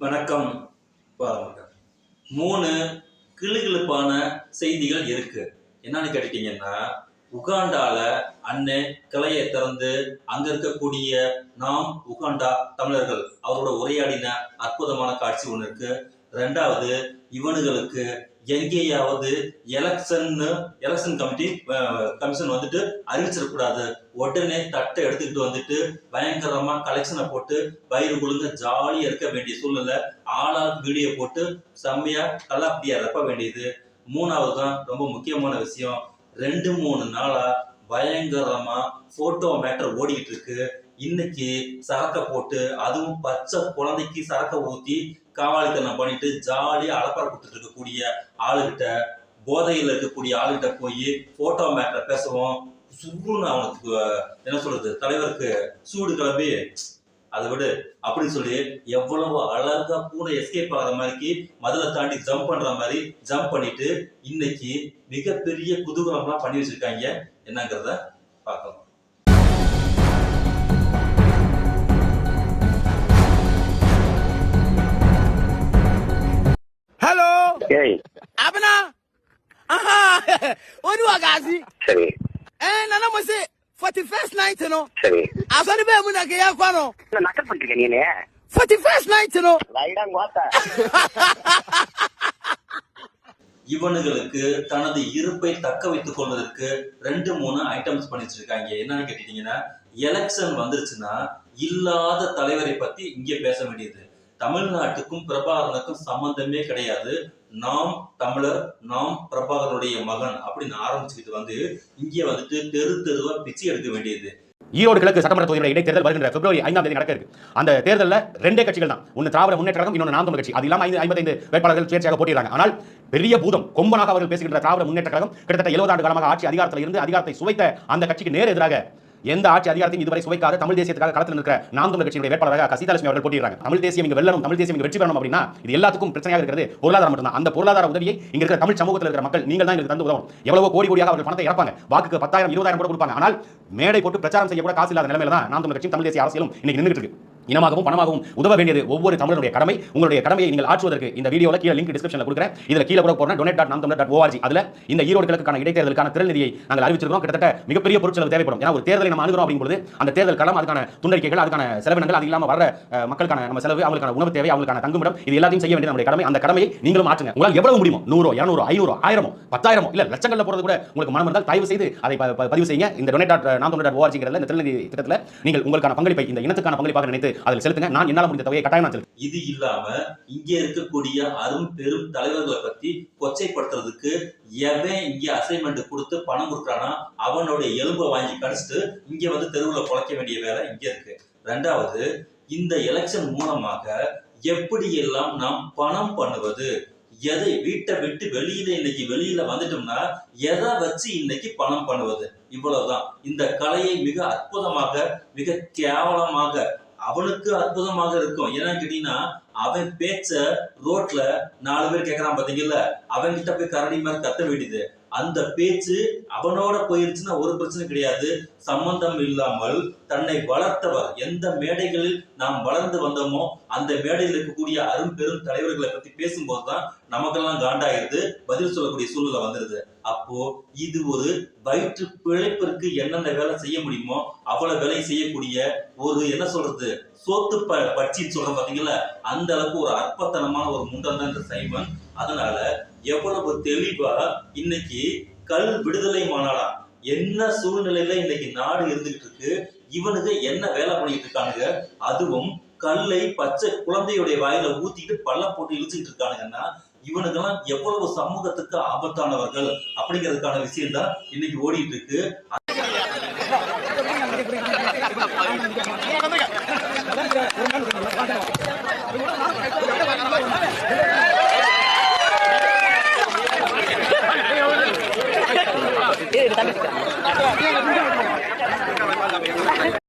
வணக்கம். பாருங்க, 3 கிளுகிளுப்பான செய்திகள் இருக்கு. என்னன்னு கேட்டுட்டீங்கன்னா, உகாண்டால அண்ணே கிளையை திறந்து அங்க இருக்கக்கூடிய நாம் உகாண்டா தமிழர்கள் அவரோட உரையாடின அற்புதமான காட்சி ஒண்ணு இருக்கு. 2வது, இவனுங்களுக்கு எங்கேயாவது எலெக்ஷன் கமிஷன் வந்துட்டு அறிவிச்சிடக்கூடாது. உடனே தட்டை எடுத்துக்கிட்டு வந்துட்டு பயங்கரமா கலெக்ஷனை போட்டு வயிறு குழுங்க ஜாலியா இருக்க வேண்டிய சூழ்நிலை. ஆளாளுக்கு வீடியோ போட்டு செம்மையா கல்லாப்பிடியா ரப்ப வேண்டியது. 3வது தான் ரொம்ப முக்கியமான விஷயம். 2-3 நாளா பயங்கரமா போட்டோ மேட்டர் ஓடிக்கிட்டு இருக்கு. இன்னைக்கு சரக்க போட்டு, அதுவும் பச்சை குழந்தைக்கு சரக்க ஊத்தி காவாலித்தனம் பண்ணிட்டு ஜாலியா அலப்பறை கொடுத்துட்டு இருக்கக்கூடிய ஆளுகிட்ட, போதையில் இருக்கக்கூடிய ஆளுகிட்ட போய் போட்டோ மேட்டர் பேசுவோம். சுருன்னு அவனுக்கு என்ன சொல்றது, தலைவருக்கு சூடு கிளம்பி அதை விடு அப்படின்னு சொல்லி எவ்வளவு அழகா பூனை எஸ்கேப் ஆகிற மாதிரி மதுரை தாண்டி ஜம்ப் பண்ற மாதிரி ஜம்ப் பண்ணிட்டு இன்னைக்கு மிகப்பெரிய குதூகலம்லாம் பண்ணி வச்சிருக்காங்க. என்னங்கிறத பார்க்கலாம். Hello. Hey. Abna. Aha. Onu wagazi. Seri. Nana mo se 41st night no. Seri. Asani be mu na ke ya kwa no. Na nakal pantika ni ne. 41st night no. Laidang wata. இவனுங்களுக்கு தனது இருப்பை தக்க வைத்துக் கொள்வதற்கு 2-3 items பண்ணி வச்சிருக்காங்க. என்னன்னு கேட்டீங்கன்னா, எலெக்ஷன் வந்துருச்சுன்னா இல்லாத தலைவரை பத்தி இங்கே பேச வேண்டியது. தமிழ்நாட்டுக்கும் பிரபாகரனுக்கும் சம்பந்தமே கிடையாது. நாம் தமிழர், நாம் பிரபாகரனுடைய மகன் அப்படின்னு ஆரம்பிச்சுக்கிட்டு வந்து இங்கே வந்துட்டு தெருவா பிச்சை எடுக்க வேண்டியது. ஈரோடு கிழக்கு சட்டமன்ற தொகுதியுடைய இடைத்தேர்தல் வருகின்ற பிப்ரவரி 5ஆம் தேதி நடக்க இருக்கு. அந்த தேர்தலில் 2 கட்சிகள் தான். ஒன்று திராவிட முன்னேற்ற கழகம், இன்னொன்று நாம் தமிழர் கட்சி. அது இல்லாமல் 55 வேட்பாளர்கள் சுயேட்சையாக போட்டியிடுறாங்க. ஆனால் பெரிய பூதம் கொம்பனாக அவர்கள் பேசுகின்ற திராவிட முன்னேற்ற கழகம் கிட்டத்தட்ட 70 ஆண்டு காலமாக ஆட்சி அதிகாரத்தில் இருந்து அதிகாரத்தை சுவைத்த அந்த கட்சிக்கு நேர் எதிராக எந்த ஆட்சி அதிகாரத்தையும் இதுவரை சுவைக்காத தமிழ் தேசியத்துக்காக களத்தில் இருக்கிற நாம் தமிழர் கட்சியுடைய வேட்பாளராக சீதாலட்சுமி அவர்கள் போட்டியிடுறாங்க. தமிழ் தேசியம் இங்கு வெல்லணும், தமிழ் தேசியம் இங்கு வெற்றி பெறணும் அப்படின்னா இது எல்லாத்துக்கும் பிரச்சனையாக இருக்கிறது பொருளாதாரம் மட்டும்தான். அந்த பொருளாதார உதவியை இங்க இருக்கிற தமிழ் சமூகத்தில் இருக்கிற மக்கள் நீங்கள் தான் எங்களுக்கு தந்து உதவும். எவ்வளவோ கோடியாக அவர்கள் பணத்தை இறப்பாங்க, வாக்குக்கு 10,000 20,000 கூட கொடுப்பாங்க. ஆனால் மேடை போட்டு பிரச்சாரம் செய்ய கூட காசு இல்லாத நிலைமையில தான் நாம் தமிழர் கட்சியும் தமிழ் தேசிய அரசியலும் இன்னைக்கு நின்றுட்டு இருக்கு. இனமாகவும் பணமாகவும் உதவ வேண்டியது ஒவ்வொரு தமிழருடைய கடமை. உங்களுடைய கடமையை நீங்கள் ஆற்றுவதற்கு இந்த வீடியோல கீழே லிங்க் டிஸ்கிரிப்ஷன்ல கொடுக்கிறேன். இதுல கீழே கூட போறேன் donate.namtamlar.org. அதுல இந்த ஈரோடு கிழக்குக்கான இடைத்தேர்தலுக்கான திரள் நிதியை நாங்கள் அறிவிச்சிருக்கோம். கிட்டத்தட்ட மிகப்பெரிய பொருட்செலவு தேவைப்படும். ஏன்னா ஒரு தேர்தலை நம்ம அணுகிறோம் அப்படிங்கும்போது அந்த தேர்தல் களம், அதுக்கான துண்டறிக்கைகள், அதுக்கான செலவினங்கள், அது இல்லாம வர மக்களுக்கான நம்ம செலவு, அவங்களுக்கான உணவு தேவை, அவங்களுக்கான தங்குமிடம், இது எல்லாத்தையும் செய்ய வேண்டியது நம்முடைய கடமை. அந்த கடமையை நீங்களும் ஆற்றுங்க. உங்களால் எவ்வளவு முடியுமோ 100, 200, 500, 1000, 10,000 இல்ல லட்சங்கள்ல போறது கூட உங்களுக்கு மனம் இருந்தால் தயவு செய்து அதை பதிவு செய்யுங்க. இந்த donate.namtamlar.org இந்த திரள் நிதி திட்டத்தில் நீங்கள் உங்களுக்கான பங்களிப்பை, இந்த இனத்துக்கான பங்களிப்பாக நினைத்து அதில் செலுத்துங்க. நான் என்னால முடிந்த தொகையை கட்டாயம் நான் செலுத்துவேன். இது இல்லாம இங்க இருக்கக்கூடிய அரும் பெரும் தலைவர்களை பத்தி கொச்சைப்படுத்துறதுக்கு எவன் இங்க அசைன்மெண்ட் கொடுத்து பணம் கொடுக்குறானா அவனுடைய எலும்பை வாங்கி கடிச்சிட்டு இங்க வந்து தெருவுல பொழைக்க வேண்டிய வேலை இங்க இருக்கு. 2வது, இந்த எலெக்ஷன் மூலமாக எப்படி எல்லாம் நாம் பணம் பண்ணுவது, எதை வீட்டை விட்டு வெளியில வந்துட்டோம்னா எதை வச்சு இன்னைக்கு பணம் பண்ணுவது, இவ்வளவுதான். இந்த கலையை மிக அற்புதமாக, மிக கேவலமாக, அவனுக்கு அற்புதமாக இருக்கும். ஏன்னு கேட்டீங்கன்னா, அவன் பேச்ச ரோட்ல 4 பேர் கேட்கறான் பாத்தீங்கல்ல, அவன் கிட்ட போய் கரடி மாதிரி கத்த வேண்டியது. அந்த பேச்சு அவனோட போயிருச்சுன்னா ஒரு பிரச்சனை கிடையாது. சம்பந்தம் இல்லாமல் தன்னை வளர்த்தவர், எந்த மேடைகளில் நாம் வளர்ந்து வந்தோமோ அந்த மேடையில் இருக்கக்கூடிய அரும் பெரும் தலைவர்களை பத்தி பேசும்போதுதான் நமக்கெல்லாம் காண்டாயிருது, பதில் சொல்லக்கூடிய சூழ்நிலை வந்துருது. அப்போ இது ஒரு வயிற்று பிழைப்பிற்கு என்னென்ன வேலை செய்ய முடியுமோ அவ்வளவு வேலை செய்யக்கூடிய ஒரு என்ன சொல்றது, சோத்து பட்சின்னு சொல்ற பாத்தீங்களா, அந்த அளவுக்கு ஒரு அற்பத்தனமான ஒரு முண்டம் தான் இந்த சைமன். அதனால எவ்வளவு தெளிவா இன்னைக்கு கல் விடுதலை மாநாடா, என்ன சூழ்நிலையில இன்னைக்கு நாடு இருந்துகிட்டு இருக்கு, இவனுக்கு என்ன வேலை பண்ணிட்டு இருக்கானுங்க, அதுவும் கல்லை பச்சை குழந்தையுடைய வாயில ஊத்திட்டு பல்ல போட்டு இழுச்சுக்கிட்டு இருக்கானுங்கன்னா இவனுக்கெல்லாம் எவ்வளவு சமூகத்துக்கு ஆபத்தானவர்கள் அப்படிங்கிறதுக்கான விஷயம் தான் இன்னைக்கு ஓடிட்டு இருக்கு.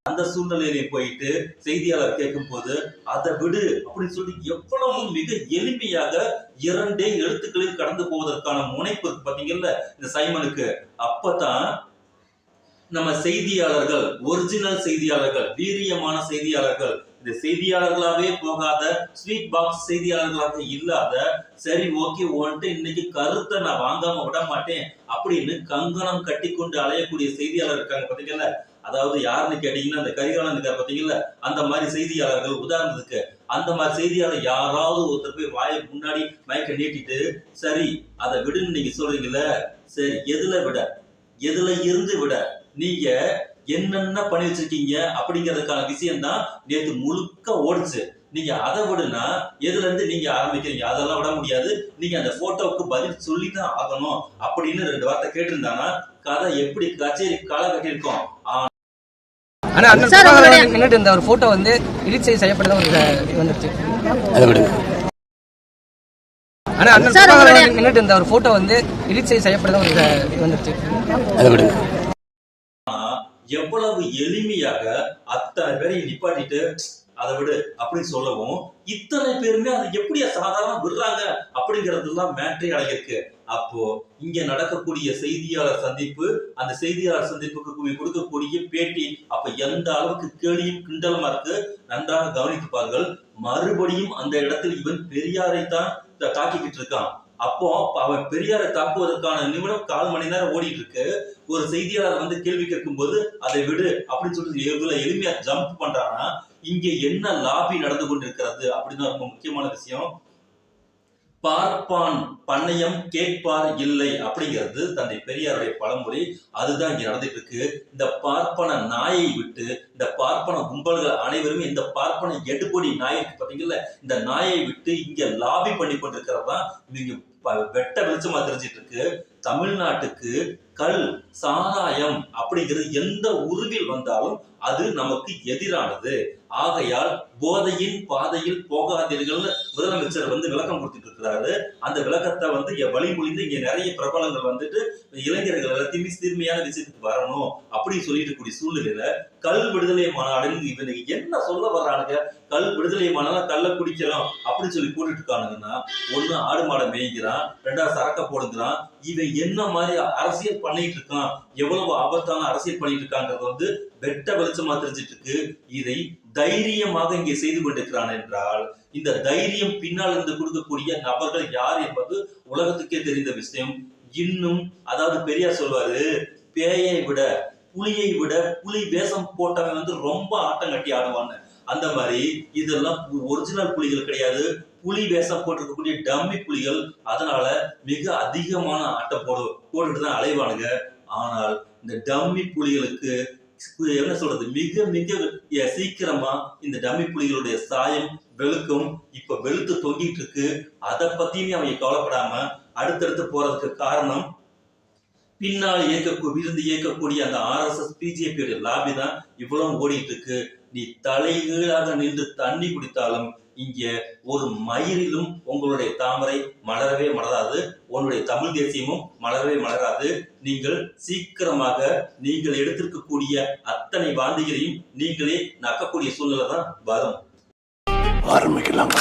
அந்த சூழ்நிலையில போயிட்டு செய்தியாளர் கேட்கும் போது அதை விடு அப்படின்னு சொல்லி எவ்வளவு மிக எளிமையாக 2 எழுத்துக்களில் கடந்து போவதற்கான முனைப்பு பாத்தீங்கல்ல இந்த சைமனுக்கு. அப்பதான் நம்ம செய்தியாளர்கள், ஒரிஜினல் செய்தியாளர்கள், வீரியமான செய்தியாளர்கள், இந்த செய்தியாளர்களாவே போகாத ஸ்வீட் பாக்ஸ் செய்தியாளர்களாக இல்லாத சரி ஓகே உன்ட்டு இன்னைக்கு கருத்தை நான் வாங்காம விட மாட்டேன் அப்படின்னு கங்கணம் கட்டி கொண்டு அலையக்கூடிய செய்தியாளர் இருக்காங்க பாத்தீங்கல்ல. அதாவது யாருன்னு கேட்டீங்கன்னா அந்த கரிகாலன் இருக்கார் பாத்தீங்கல்ல, அந்த மாதிரி செய்தியாளர்கள் உதாரணத்துக்கு அந்த மாதிரி செய்தியாளர் யாராவது ஒருத்தர் போய் வாயை முன்னாடி மயக்க நீட்டிட்டு சரி அதை விடுன்னு நீங்க சொல்றீங்கல்ல, சரி எதுல இருந்து விட நீங்க என்னென்ன பண்ணி வச்சிருக்கீங்க அப்படிங்கிறதுக்கான விஷயம் தான் நேற்று முழுக்க ஓடுச்சு. நீங்க அதை விடுனா எதுல இருந்து நீங்க ஆரம்பிக்கிறீங்க, அதெல்லாம் விட முடியாது, நீங்க அந்த போட்டோவுக்கு பதில் சொல்லிதான் ஆகணும் அப்படின்னு 2 வார்த்தை கேட்டிருந்தாங்கன்னா கதை எப்படி கச்சேரி களை கட்டியிருக்கோம். ஆனா நின்னுட்டு இந்த ஒரு போட்டோ வந்து எடிட் செய்யப்பட்டதா ஒரு இது வந்துருச்சு. அதை விடுங்க. ஆனா நின்னுட்டு இந்த ஒரு போட்டோ வந்து எடிட் செய்யப்பட்டதா ஒரு இது வந்துருச்சு. அதை விடுங்க. எவ்வளவு எளிமையாக அத்தனை பேரை நிப்பாட்டிட்டு அதை விடு அப்படின்னு சொல்லவும் இத்தனை பேருமே அதை எப்படி சாதாரண விடுறாங்க அப்படிங்கறதுலாம் மேட்ரே அடங்கியிருக்கு. அப்போ இங்க நடக்கக்கூடிய செய்தியாளர் சந்திப்பு, அந்த செய்தியாளர் சந்திப்புக்கு கொடுக்கக்கூடிய பேட்டி அப்ப எந்த அளவுக்கு கேலியும் கிண்டலுமா இருக்கு நன்றாக கவனித்துப்பார்கள். மறுபடியும் அந்த இடத்தில் இவன் பெரியாரை தான் தாக்கிக்கிட்டு இருக்கான். அப்போ அவன் பெரியாரை தாக்குவதற்கான நிமிடம் 1/4 மணி நேரம் ஓடிட்டு இருக்கு. ஒரு செய்தியாளர் வந்து கேள்வி கேட்கும் போது அதை விடு அப்படின்னு சொல்லி எவ்வளவு எளிமையா ஜம்ப் பண்றானா, இங்க என்ன லாபி நடந்து கொண்டிருக்கிறது அப்படின்னு ரொம்ப முக்கியமான விஷயம். பார்ப்பான் பண்ணையம் கேட்பார் இல்லை அப்படிங்கிறது தந்தை பெரியாருடைய பழமொழி. அதுதான் இங்க நடந்துட்டு இருக்கு. இந்த பார்ப்பன நாயை விட்டு இந்த பார்ப்பன கும்பல்கள் அனைவருமே இந்த பார்ப்பன எடுபொடி நாய் இருக்கு பாத்தீங்கல்ல, இந்த நாயை விட்டு இங்க லாபி பண்ணி கொண்டிருக்கிறதா இவங்க வெட்ட வெளிச்சமா தெரிஞ்சிட்டு இருக்கு. தமிழ்நாட்டுக்கு கல் சாராயம் அப்படிங்கிறது எந்த உருவில் வந்தாலும் அது நமக்கு எதிரானது. ஆகையால் போதையின் பாதையில் போகாதீர்கள் முதலமைச்சர் வந்து விளக்கம் கொடுத்துட்டு இருக்கிறாரு. அந்த விளக்கத்தை வந்து வழிமொழிந்து இங்க நிறைய பிரபலங்கள் வந்துட்டு இளைஞர்கள் எல்லாத்தையுமே சிறுமையான விஷயத்துக்கு வரணும் அப்படின்னு சொல்லிட்டு கூடிய சூழ்நிலையில கல் விடுதலை மாநாடுன்னு இவனுக்கு என்ன சொல்ல வர்றானுங்க. கல் விடுதலை மாநாடு கல்ல குடிக்கிறோம் அப்படின்னு சொல்லி போட்டுட்டு இருக்கானுங்கன்னா, ஒண்ணு ஆடு மாடை மேய்க்கிறான், 2வது சரக்க போடுங்கிறான். இவன் என்ன மாதிரி அரசியல் பண்ணிட்டு இருக்கான், எவ்வளவு ஆபத்தான அரசியல் பண்ணிட்டு இருக்காங்கிறது வந்து வெட்ட வெளிச்சமா தெரிஞ்சிட்டு இருக்கு. இதை தைரியமாக இங்கே செய்து கொண்டிருக்கிறான் என்றால் இந்த தைரியம் பின்னால் இருந்து கொடுக்கக்கூடிய நபர்கள் யார் என்பது உலகத்துக்கே தெரிந்த விஷயம். இன்னும் அதாவது பெரியார் சொல்வாரு, பேயை விட புலியை விட புலி வேஷம் போட்டவன் வந்து ரொம்ப ஆட்டம் கட்டி ஆடுவான்னு. அந்த மாதிரி இதெல்லாம் ஒரிஜினல் புலிகள் கிடையாது, புலி வேஷம் போட்டிருக்கக்கூடிய டம்மி புலிகள். அதனால மிக அதிகமான ஆட்டம் போட்டுட்டு தான் அலைவானுங்க. ஆனால் இந்த டம்மி புலிகளுக்கு என்ன சொல்றது, மிக மிக சீக்கிரமா இந்த டம்மி புலிகளுடைய சாயம் வெளுக்கும். இப்ப வெளுத்து தொங்கிட்டு இருக்கு. அதை பத்தியுமே அவங்க கவலைப்படாம அடுத்தடுத்து போறதுக்கு காரணம் பின்னால் இருந்து இயக்கக்கூடிய அந்த RSS BJP லாபி தான் இவ்வளவு ஓடிட்டு இருக்கு. நீ தலைகீழாக நின்று தண்ணி குடித்தாலும் இங்க ஒரு மயிரிலும் உங்களுடைய தாமரை மலரவே மலராது, உன்னுடைய தமிழ் தேசியமும் மலரவே மலராது. நீங்கள் சீக்கிரமாக நீங்கள் எடுத்திருக்கக்கூடிய அத்தனை வாந்திகளையும் நீங்களே நக்கக்கூடிய சூழ்நிலை தான் வரும். ஆரம்பிக்கலாம்.